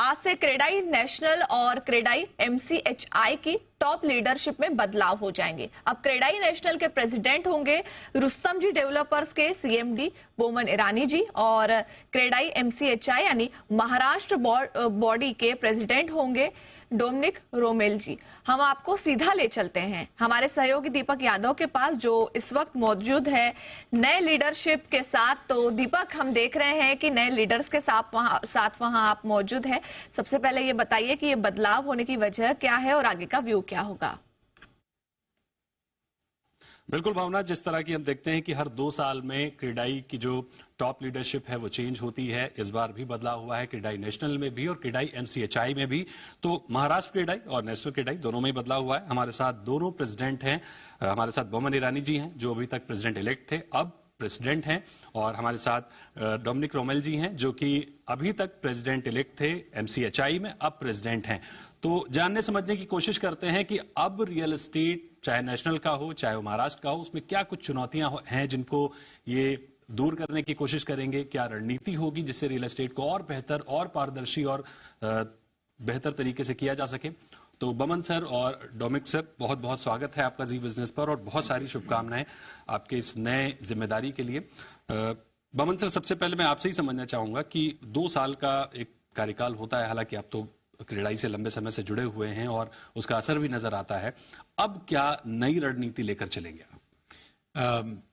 आज से क्रेडाई नेशनल और क्रेडाई एमसीएचआई की टॉप लीडरशिप में बदलाव हो जाएंगे। अब क्रेडाई नेशनल के प्रेसिडेंट होंगे रुस्तम जी डेवलपर्स के सीएमडी बोमन ईरानी जी, और क्रेडाई एमसीएचआई यानी महाराष्ट्र बॉडी के प्रेसिडेंट होंगे डोमिनिक रोमेल जी। हम आपको सीधा ले चलते हैं हमारे सहयोगी दीपक यादव के पास, जो इस वक्त मौजूद है नए लीडरशिप के साथ। तो दीपक, हम देख रहे हैं कि नए लीडर्स के साथ वहां आप मौजूद हैं। सबसे पहले ये बताइए कि ये बदलाव होने की वजह क्या है और आगे का व्यू क्या होगा। बिल्कुल भावना, जिस तरह की हम देखते हैं कि हर 2 साल में क्रेडाई की जो टॉप लीडरशिप है वो चेंज होती है। इस बार भी बदलाव हुआ है क्रेडाई नेशनल में भी और क्रेडाई एमसीएचआई में भी। तो महाराष्ट्र क्रेडाई और नेशनल क्रेडाई दोनों में ही बदलाव हुआ है। हमारे साथ दोनों प्रेसिडेंट हैं। हमारे साथ बोमन ईरानी जी हैं जो अभी तक प्रेसिडेंट इलेक्ट थे, अब प्रेसिडेंट हैं, और हमारे साथ डोमिनिक रोमेल जी हैं जो कि अभी तक प्रेसिडेंट इलेक्ट थे एमसीएचआई में, अब प्रेसिडेंट हैं। तो जानने समझने की कोशिश करते हैं कि अब रियल एस्टेट, चाहे नेशनल का हो चाहे वो महाराष्ट्र का हो, उसमें क्या कुछ चुनौतियां हैं जिनको ये दूर करने की कोशिश करेंगे। क्या रणनीति होगी जिससे रियल एस्टेट को और बेहतर और पारदर्शी और बेहतर तरीके से किया जा सके। तो बमन सर और डोमिनिक सर, बहुत बहुत स्वागत है आपका जी बिजनेस पर और बहुत सारी शुभकामनाएं आपके इस नए जिम्मेदारी के लिए। बमन सर, सबसे पहले मैं आपसे ही समझना चाहूंगा कि 2 साल का एक कार्यकाल होता है, हालांकि आप तो क्रेडाई से लंबे समय से जुड़े हुए हैं और उसका असर भी नजर आता है। अब क्या नई रणनीति लेकर चलेंगे आप?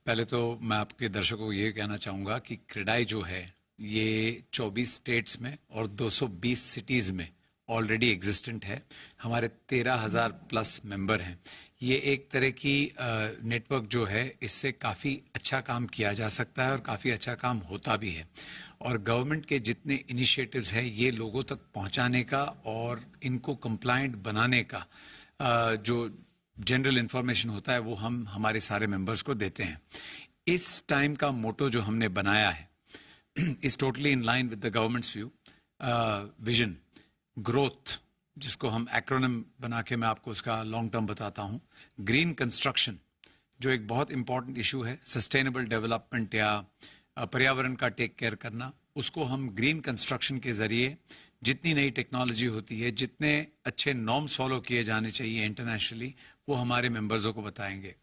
पहले तो मैं आपके दर्शकों को ये कहना चाहूंगा कि क्रेडाई जो है ये 24 स्टेट्स में और 220 सिटीज में ऑलरेडी एग्जिस्टेंट है। हमारे 13,000 प्लस मेंबर हैं। ये एक तरह की नेटवर्क जो है, इससे काफ़ी अच्छा काम किया जा सकता है और काफ़ी अच्छा काम होता भी है। और गवर्नमेंट के जितने इनिशिएटिव्स हैं ये लोगों तक पहुंचाने का और इनको कंप्लायंट बनाने का जो जनरल इंफॉर्मेशन होता है वो हम हमारे सारे मेंबर्स को देते हैं। इस टाइम का मोटो जो हमने बनाया है is totally in line with the governments view vision growth, जिसको हम एक्रोनिम बना के मैं आपको उसका लॉन्ग टर्म बताता हूं। ग्रीन कंस्ट्रक्शन जो एक बहुत इंपॉर्टेंट इशू है, सस्टेनेबल डेवलपमेंट या पर्यावरण का टेक केयर करना, उसको हम ग्रीन कंस्ट्रक्शन के जरिए जितनी नई टेक्नोलॉजी होती है, जितने अच्छे नॉर्म्स फॉलो किए जाने चाहिए इंटरनेशनली, वो हमारे मेंबर्सों को बताएंगे।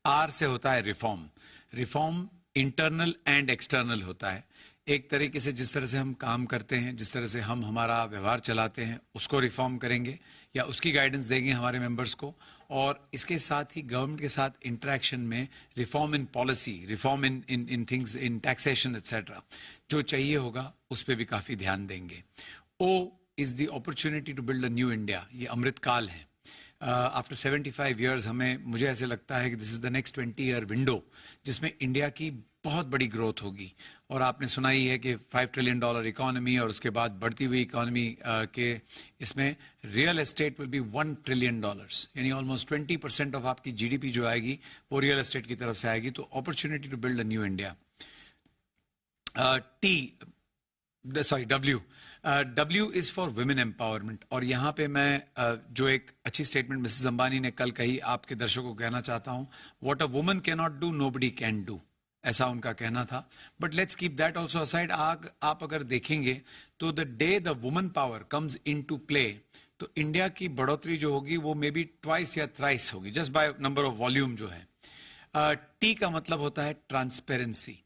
आर से होता है reform. Reform internal and external होता है। एक तरीके से जिस तरह से हम काम करते हैं, जिस तरह से हम हमारा व्यवहार चलाते हैं, उसको रिफॉर्म करेंगे या उसकी गाइडेंस देंगे हमारे मेंबर्स को। और इसके साथ ही गवर्नमेंट के साथ इंटरेक्शन में reform in policy, reform in things, in taxation etcetera, जो चाहिए होगा उस पर भी काफी ध्यान देंगे। O is the opportunity to build a new India. ये अमृत काल है। आफ्टर 75 ईयर्स मुझे ऐसे लगता है कि this is the next 20 year window जिसमें इंडिया की बहुत बड़ी ग्रोथ होगी। और आपने सुना ही है कि $5 ट्रिलियन इकोनॉमी और उसके बाद बढ़ती हुई इकोनॉमी के इसमें real estate will be $1 trillion, यानी ऑलमोस्ट 20% ऑफ आपकी जीडीपी जो आएगी वो रियल एस्टेट की तरफ से आएगी। तो opportunity to build a new India. W is for women empowerment. और यहाँ पे मैं जो एक अच्छी स्टेटमेंट मिसेस अंबानी ने कल कही, आपके दर्शकों को कहना चाहता हूँ, what a woman can not do nobody can do, ऐसा उनका कहना था। But let's keep that also aside. आप अगर देखेंगे तो the day the woman power comes in to play, तो इंडिया की बढ़ोतरी जो होगी वो मे बी ट्वाइस या थ्राइस होगी, just by number of volume जो है। टी का मतलब होता है ट्रांसपेरेंसी।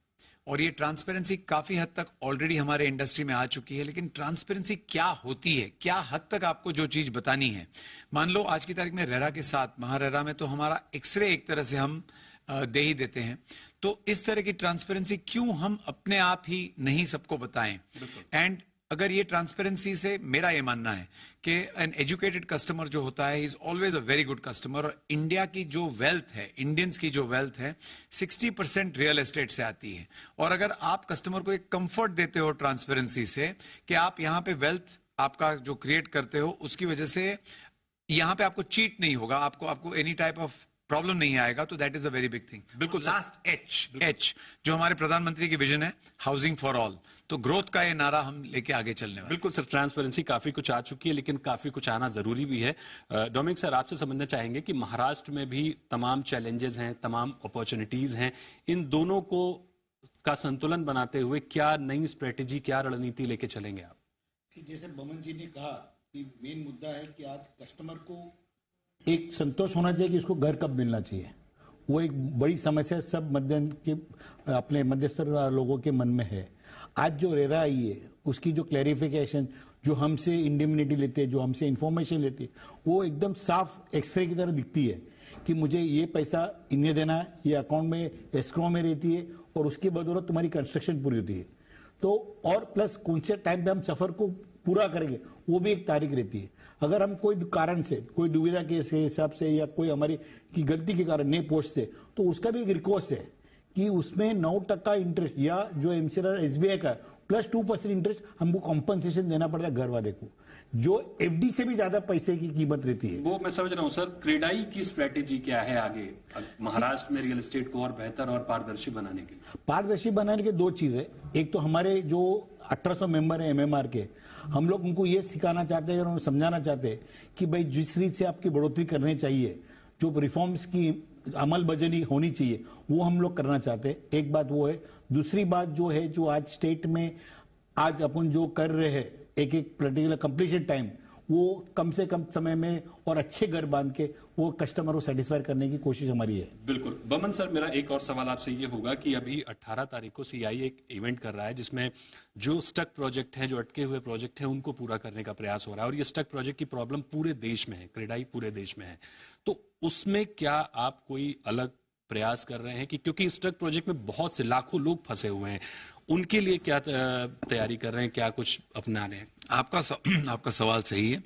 और ये ट्रांसपेरेंसी काफी हद तक ऑलरेडी हमारे इंडस्ट्री में आ चुकी है। लेकिन ट्रांसपेरेंसी क्या होती है, क्या हद तक आपको जो चीज बतानी है। मान लो आज की तारीख में रेरा के साथ, महारेरा में तो हमारा एक्सरे एक तरह से हम दे ही देते हैं। तो इस तरह की ट्रांसपेरेंसी क्यों हम अपने आप ही नहीं सबको बताएं। एंड अगर ये ट्रांसपेरेंसी से, मेरा ये मानना है कि एन एजुकेटेड कस्टमर जो होता है is always a very good customer. और इंडिया की जो वेल्थ है, इंडियंस की जो वेल्थ है, 60% रियल एस्टेट से आती है। और अगर आप कस्टमर को एक कंफर्ट देते हो ट्रांसपेरेंसी से कि आप यहाँ पे वेल्थ आपका जो क्रिएट करते हो उसकी वजह से यहाँ पे आपको चीट नहीं होगा, आपको एनी टाइप ऑफ प्रॉब्लम नहीं आएगा, तो that is a very big thing. बिल्कुल। लास्ट एच जो हमारे प्रधानमंत्री की विजन है, हाउसिंग फॉर ऑल। तो ग्रोथ का ये नारा हम लेके आगे चलने वाले। बिल्कुल सर, ट्रांसपेरेंसी काफी कुछ आ चुकी है लेकिन काफी कुछ आना जरूरी भी है। डोमिनिक सर, आपसे समझना चाहेंगे कि महाराष्ट्र में भी तमाम चैलेंजेस हैं, तमाम अपॉर्चुनिटीज हैं, इन दोनों का संतुलन बनाते हुए क्या नई स्ट्रेटेजी, क्या रणनीति लेके चलेंगे आप? कि जैसे बमन जी ने कहा कि मेन मुद्दा है कि आज कस्टमर को एक संतोष होना चाहिए कि उसको घर कब मिलना चाहिए। वो एक बड़ी समस्या सब अपने मध्यस्थ लोगों के मन में है। आज जो रेरा आई है उसकी जो क्लैरिफिकेशन, जो हमसे इंडिमिनिटी लेते हैं, जो हमसे इंफॉर्मेशन लेते हैं, वो एकदम साफ एक्सरे की तरह दिखती है कि मुझे ये पैसा इन्हें देना है, ये अकाउंट में एस्क्रो में रहती है और उसकी बदौलत तुम्हारी कंस्ट्रक्शन पूरी होती है। तो और प्लस कौन से टाइम पे हम सफर को पूरा करेंगे वो भी एक तारीख रहती है। अगर हम कोई कारण से, कोई दुविधा के हिसाब से या कोई हमारी की गलती के कारण नहीं पहुंचते तो उसका भी एक रिक्वेस्ट है कि उसमें 9% इंटरेस्ट या जो एमसीआर एसबीआई का प्लस 2% इंटरेस्ट हमको कॉम्पनसेशन देना पड़ता है घर वाले को, जो एफडी से भी ज्यादा पैसे की कीमत रहती है। वो मैं समझ रहा हूं सर, क्रेडाई की स्ट्रेटेजी क्या है आगे महाराष्ट्र में रियल एस्टेट को और बेहतर और पारदर्शी बनाने के लिए? पारदर्शी बनाने के दो चीजें, एक तो हमारे जो 1800 मेंबर है एमएमआर के, हम लोग उनको ये सिखाना चाहते हैं और उन्हें समझाना चाहते हैं कि भाई जिस रीत से आपकी बढ़ोतरी करनी चाहिए, जो रिफॉर्म्स की अमल बजनी होनी चाहिए वो हम लोग करना चाहते हैं। एक बात वो है। दूसरी बात जो है, जो आज स्टेट में आज अपन जो कर रहे हैं एक पर्टिकुलर कंप्लीशन टाइम, वो कम से कम समय में और अच्छे घर बांध के वो कस्टमर को सेटिस्फाई करने की कोशिश हमारी है। बिल्कुल। बमन सर, मेरा एक और सवाल आपसे ये होगा कि अभी 18 तारीख को सीआई एक इवेंट कर रहा है जिसमें जो स्टक प्रोजेक्ट हैं, जो अटके हुए प्रोजेक्ट हैं, उनको पूरा करने का प्रयास हो रहा है और ये स्टक प्रोजेक्ट की प्रॉब्लम पूरे देश में है, क्रेडाई पूरे देश में है। तो उसमें क्या आप कोई अलग प्रयास कर रहे हैं कि क्योंकि स्टक प्रोजेक्ट में बहुत से लाखों लोग फंसे हुए हैं, उनके लिए क्या तैयारी कर रहे हैं, क्या कुछ अपना रहे हैं? आपका सवाल सही है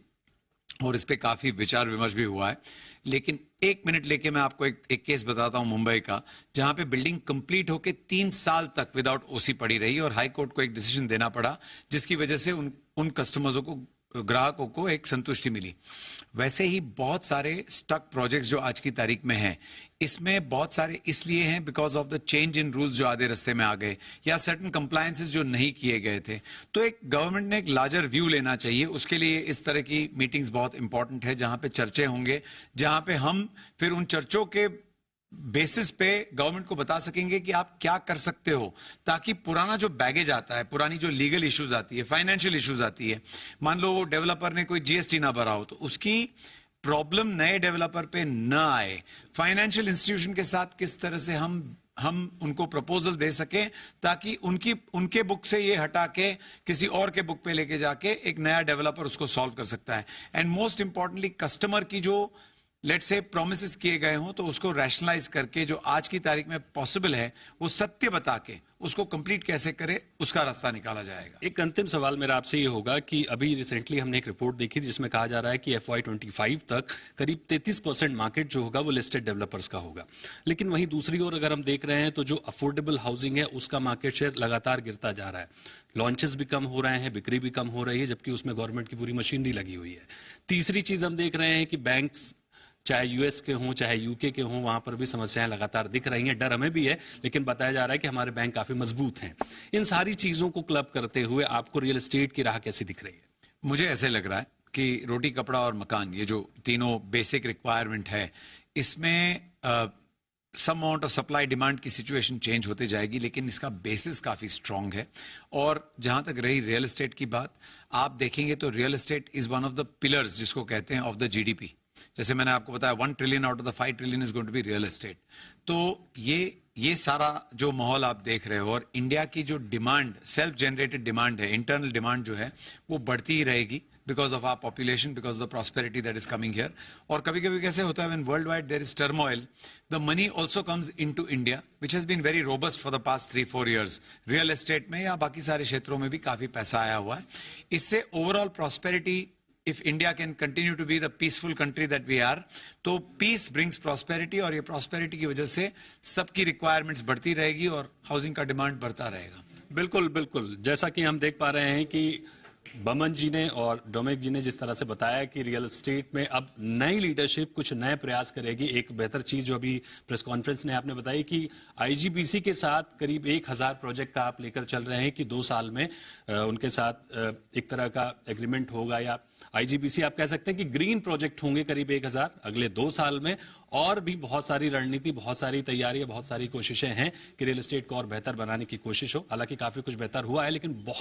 और इस पे काफी विचार विमर्श भी हुआ है, लेकिन एक मिनट लेके मैं आपको एक केस बताता हूं मुंबई का, जहां पे बिल्डिंग कंप्लीट होके 3 साल तक विदाउट ओसी पड़ी रही और हाई कोर्ट को एक डिसीजन देना पड़ा, जिसकी वजह से उन कस्टमर्सों को, ग्राहकों को एक संतुष्टि मिली। वैसे ही बहुत सारे स्टक प्रोजेक्ट्स जो आज की तारीख में हैं, इसमें बहुत सारे इसलिए हैं because of the change in rules जो आधे रास्ते में आ गए या सर्टन कंप्लायंसेस जो नहीं किए गए थे। तो एक गवर्नमेंट ने एक लार्जर व्यू लेना चाहिए। उसके लिए इस तरह की मीटिंग्स बहुत इंपॉर्टेंट है, जहां पे चर्चे होंगे, जहां पे हम फिर उन चर्चों के बेसिस पे गवर्नमेंट को बता सकेंगे कि आप क्या कर सकते हो, ताकि पुराना जो बैगेज आता है, पुरानी जो लीगल इश्यूज आती है, फाइनेंशियल इश्यूज आती है, मान लो वो डेवलपर ने कोई जीएसटी ना भरा हो, तो उसकी प्रॉब्लम नए डेवलपर पे न आए। फाइनेंशियल इंस्टीट्यूशन के साथ किस तरह से हम उनको प्रपोजल दे सकें ताकि उनके बुक से ये हटा के किसी और के बुक पे लेके जाके एक नया डेवलपर उसको सॉल्व कर सकता है। एंड मोस्ट इंपॉर्टेंटली कस्टमर की जो लेट्स से प्रोमिसेस किए गए हों, तो उसको रैशनलाइज करके जो आज की तारीख में पॉसिबल है वो सत्य बता के उसको कंप्लीट कैसे करे, उसका रास्ता निकाला जाएगा। एक अंतिम सवाल मेरा आपसे ये होगा कि अभी रिसेंटली हमने एक रिपोर्ट देखी जिसमें कहा जा रहा है कि FY25 तक करीब 33% मार्केट जो होगा वो लिस्टेड डेवलपर्स का होगा, लेकिन वहीं दूसरी ओर अगर हम देख रहे हैं तो जो अफोर्डेबल हाउसिंग है उसका मार्केट शेयर लगातार गिरता जा रहा है। लॉन्चेस भी कम हो रहे हैं, बिक्री भी कम हो रही है, जबकि उसमें गवर्नमेंट की पूरी मशीनरी लगी हुई है। तीसरी चीज हम देख रहे हैं कि बैंक्स चाहे यूएस के हों चाहे यूके के हों, वहां पर भी समस्याएं लगातार दिख रही हैं। डर हमें भी है, लेकिन बताया जा रहा है कि हमारे बैंक काफी मजबूत हैं। इन सारी चीजों को क्लब करते हुए आपको रियल एस्टेट की राह कैसी दिख रही है? मुझे ऐसे लग रहा है कि रोटी, कपड़ा और मकान, ये जो तीनों बेसिक रिक्वायरमेंट है, इसमें some amount of supply demand की सिचुएशन चेंज होते जाएगी, लेकिन इसका बेसिस काफी स्ट्रांग है। और जहां तक रही रियल एस्टेट की बात, आप देखेंगे तो real estate is one of the pillars जिसको कहते हैं ऑफ द जीडीपी। जैसे मैंने आपको बताया 1 trillion out of the 5 trillion is going to be real estate. तो ये सारा जो माहौल आप देख रहे हो, और इंडिया की जो डिमांड, सेल्फ जनरेटेड डिमांड है, इंटरनल डिमांड जो है वो बढ़ती ही रहेगी because of our population, because of the prosperity that is coming here. और कभी कभी कैसे होता है, when world wide there is turmoil, the money also comes into India which has been very robust for the past 3-4 years। Real estate में या बाकी सारे क्षेत्रों में भी काफी पैसा आया हुआ है। इससे overall prosperity, if India can continue to be the peaceful country that we are, तो peace brings prosperity, और ये prosperity की वजह से सबकी requirements बढ़ती रहेगी और housing का demand बढ़ता रहेगा। बिल्कुल बिल्कुल, जैसा कि हम देख पा रहे हैं कि बमन जी ने और डोमिनिक जी ने जिस तरह से बताया कि रियल एस्टेट में अब नई लीडरशिप कुछ नए प्रयास करेगी। एक बेहतर चीज जो अभी प्रेस कॉन्फ्रेंस ने आपने बताई कि आईजीबीसी के साथ करीब 1000 प्रोजेक्ट का आप लेकर चल रहे हैं कि 2 साल में उनके साथ एक तरह का एग्रीमेंट होगा, या आईजीबीसी आप कह सकते हैं कि ग्रीन प्रोजेक्ट होंगे करीब 1000 अगले 2 साल में। और भी बहुत सारी रणनीति, बहुत सारी तैयारियां, बहुत सारी कोशिशें हैं कि रियल एस्टेट को और बेहतर बनाने की कोशिश हो। हालांकि काफी कुछ बेहतर हुआ है, लेकिन बहुत